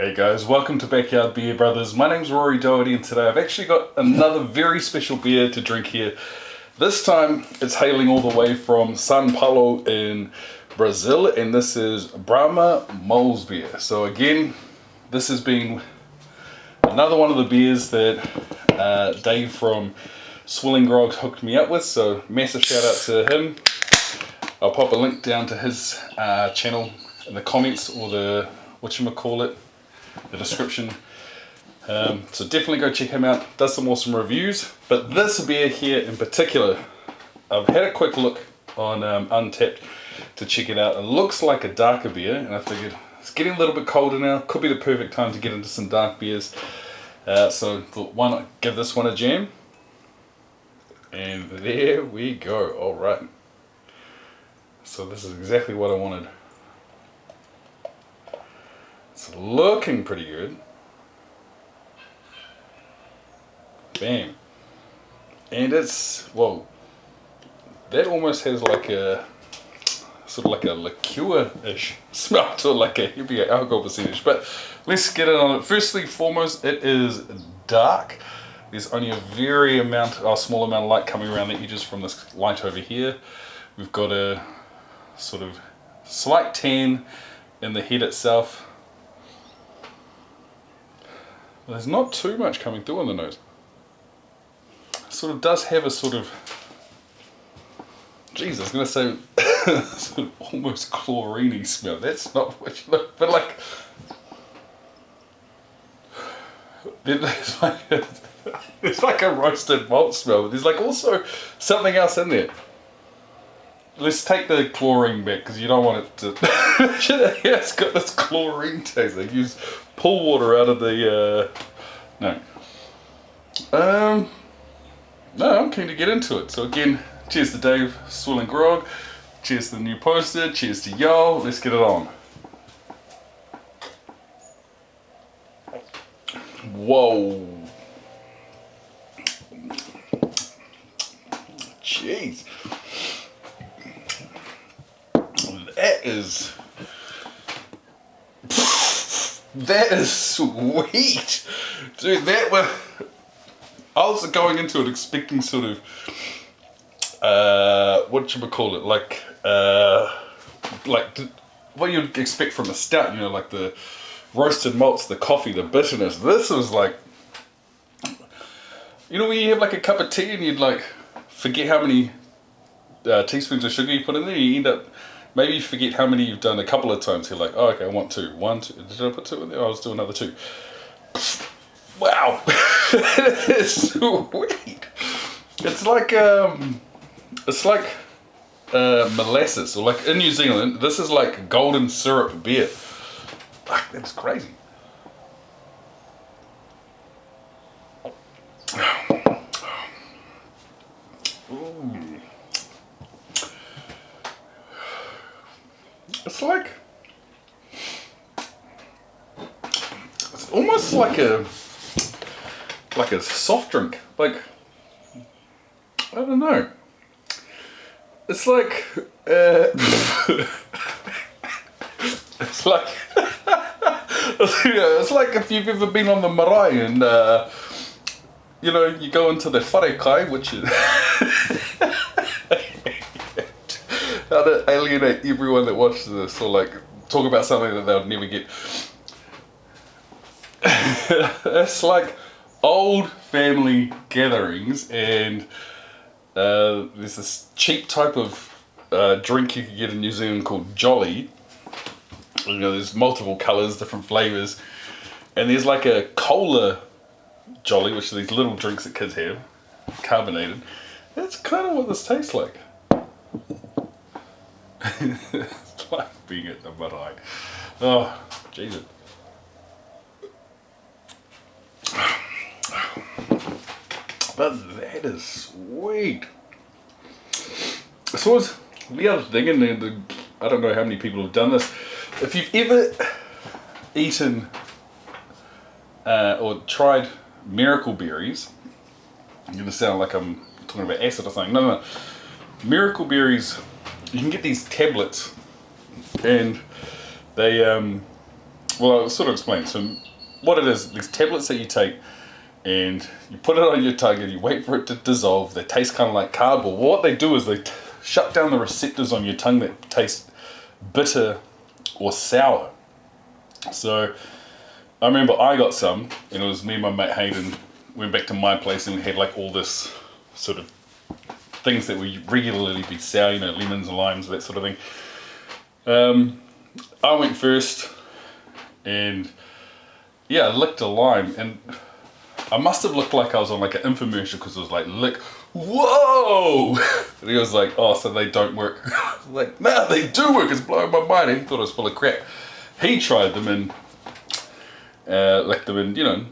Hey guys, welcome to Backyard Beer Brothers. My name's Rory Doherty and today I've actually got another very special beer to drink here. This time it's hailing all the way from Sao Paulo in Brazil, and this is Brahma Malzbier. So again, this has been another one of the beers that Dave from Swilling Grog hooked me up with, so massive shout out to him. I'll pop a link down to his channel in the comments, or the whatchamacallit, the description. So definitely go check him out. Does some awesome reviews. But this beer here in particular, I've had a quick look on Untapped to check it out. It looks like a darker beer, and I figured it's getting a little bit colder now. Could be the perfect time to get into some dark beers. So thought, why not give this one a jam? And there we go. All right. So this is exactly what I wanted. It's looking pretty good. Bam. And it's, well, that almost has like a, sort of like a liqueur-ish smell to it, like a heavier alcohol percentage. But let's get it on it. Firstly, foremost, it is dark. There's only a small amount of light coming around the edges from this light over here. We've got a sort of slight tan in the head itself. Well, there's not too much coming through on the nose. It sort of does have a sort of, geez, I was going to say sort of almost chlorine-y smell. That's not what you look, but like, it's like a roasted malt smell, but there's like also something else in there. Let's take the chlorine back, because you don't want it to, yeah, it's got this chlorine taste. They use pool water out of the, no, I'm keen to get into it. So again, cheers to Dave, Swilling Grog, cheers to the new poster, cheers to y'all, let's get it on. Whoa. Jeez. That is sweet, dude. I was going into it expecting sort of whatchamacallit, like what you'd expect from a stout, you know, like the roasted malts, the coffee, the bitterness. This was like, you know, when you have like a cup of tea and you'd like forget how many teaspoons of sugar you put in there, you end up, maybe you forget how many you've done a couple of times. You're like, oh, okay, I want two. One, two. Did I put two in there? Oh, let's do another two. Wow. It is sweet. It's like molasses, or like in New Zealand, this is like golden syrup beer. Fuck, that's crazy. Ooh. It's almost like a soft drink. Like, I don't know. It's like it's like it's like if you've ever been on the marae and you know, you go into the wharekai, which is how to alienate everyone that watches this, or like talk about something that they'll never get. It's like old family gatherings, and there's this cheap type of drink you can get in New Zealand called Jolly. You know, there's multiple colours, different flavours, and there's like a cola Jolly, which are these little drinks that kids have, carbonated. That's kind of what this tastes like. It's like being at the marae. Oh, Jesus. But that is sweet. So what's the other thing, and I don't know how many people have done this. If you've ever eaten or tried miracle berries, I'm going to sound like I'm talking about acid or something. No. Miracle berries, you can get these tablets, and they well, I'll sort of explain. So what it is, these tablets that you take and you put it on your tongue and you wait for it to dissolve. They taste kind of like cardboard. Well, what they do is they shut down the receptors on your tongue that taste bitter or sour. So I remember I got some, and it was me and my mate Hayden went back to my place, and we had like all this sort of things that would regularly be sour, you know, lemons and limes, that sort of thing. I went first, and yeah, I licked a lime, and I must have looked like I was on like an infomercial, because it was like, lick, whoa! And he was like, oh, so they don't work. I was like, nah, they do work, it's blowing my mind. And he thought it was full of crap. He tried them and licked them, and you know,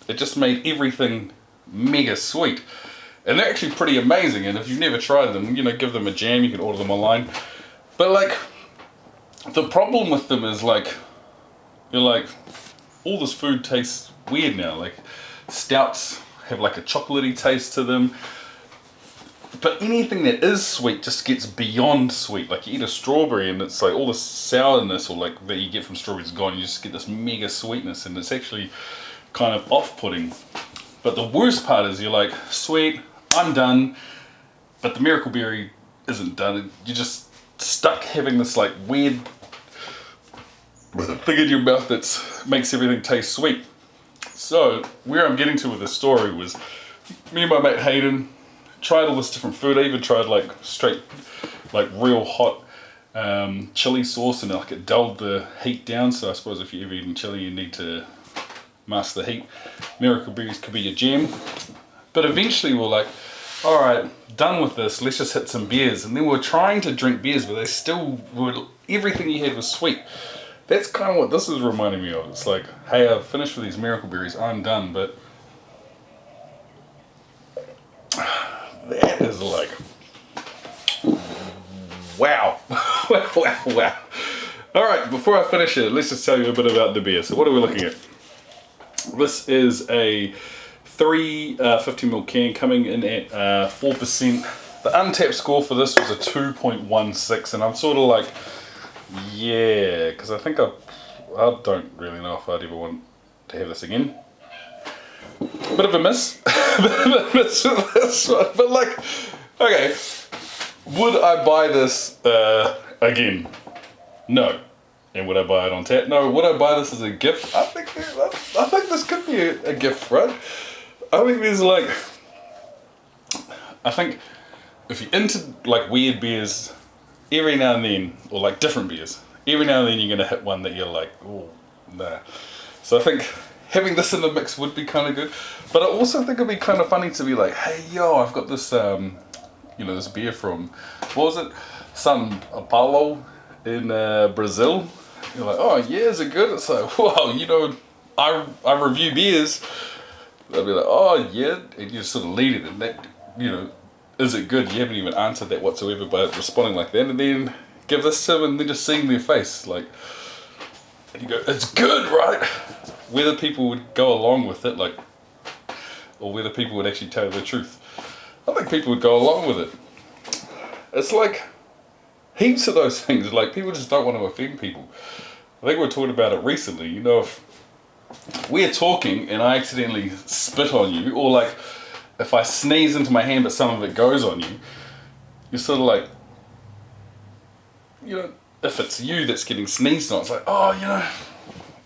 it just made everything mega sweet. And they're actually pretty amazing, and if you've never tried them, you know, give them a jam, you can order them online. But like, the problem with them is like, you're like, all this food tastes weird now. Like, stouts have like a chocolatey taste to them. But anything that is sweet just gets beyond sweet. Like, you eat a strawberry and it's like all the sourness or like that you get from strawberries is gone. You just get this mega sweetness, and it's actually kind of off-putting. But the worst part is you're like, sweet, I'm done, but the miracle berry isn't done. You're just stuck having this like weird thing in your mouth that makes everything taste sweet. So where I'm getting to with this story was, me and my mate Hayden tried all this different food. I even tried like straight, like real hot chili sauce, and like it dulled the heat down. So I suppose if you're ever eating chili, you need to mask the heat. Miracle berries could be your jam. But eventually we're like, all right, done with this, let's just hit some beers. And then we're trying to drink beers, but they still were, everything you had was sweet. That's kind of what this is reminding me of. It's like, hey, I've finished with these miracle berries, I'm done, but that is like, wow. Wow. All right, before I finish it, let's just tell you a bit about the beer. So what are we looking at? This is a 350ml can coming in at 4%. The untapped score for this was a 2.16, and I'm sort of like, yeah, because I think I don't really know if I'd ever want to have this again. Bit of a miss. Bit of a miss with this one. But like, okay, would I buy this again? No. And would I buy it on tap? No. Would I buy this as a gift? I think this could be a gift, right? I think there's like, I think if you're into like weird beers, every now and then, or like different beers, every now and then you're gonna hit one that you're like, oh, nah. So I think having this in the mix would be kind of good. But I also think it'd be kind of funny to be like, hey, yo, I've got this, you know, this beer from, what was it? São Paulo in Brazil. You're like, oh yeah, is it good? It's like, wow, you know, I review beers. They'll be like, oh yeah, and you sort of lead it, and that, you know, is it good? You haven't even answered that whatsoever by responding like that, and then give this to them, and then just seeing their face, like, and you go, it's good, right? Whether people would go along with it, like, or whether people would actually tell you the truth. I think people would go along with it. It's like heaps of those things, like people just don't want to offend people. I think we were talking about it recently, you know, if we're talking and I accidentally spit on you, or like if I sneeze into my hand but some of it goes on you, you're sort of like, you know, if it's you that's getting sneezed on, it's like, oh, you know,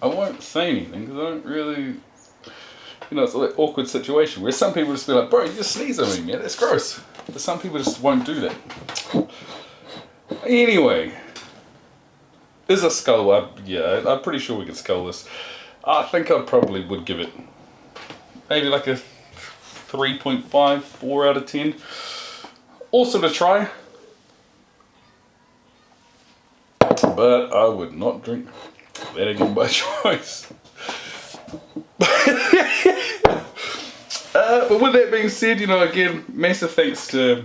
I won't say anything because I don't really, you know, it's like awkward situation where some people just be like, bro, you just sneeze on me, man, that's gross. But some people just won't do that. Anyway, is a skull? Yeah, I'm pretty sure we could skull this. I think I probably would give it maybe like a 3.5, 4 out of 10. Awesome to try, but I would not drink that again by choice. But with that being said, you know, again, massive thanks to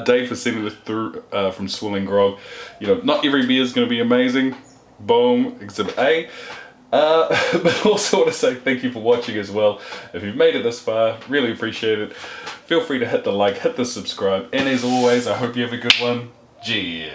Dave for sending this through from Swilling Grog. You know, not every beer is going to be amazing. Boom, Exhibit A. But also want to say thank you for watching as well. If you've made it this far, really appreciate it. Feel free to hit the like, hit the subscribe, and as always, I hope you have a good one. Cheers.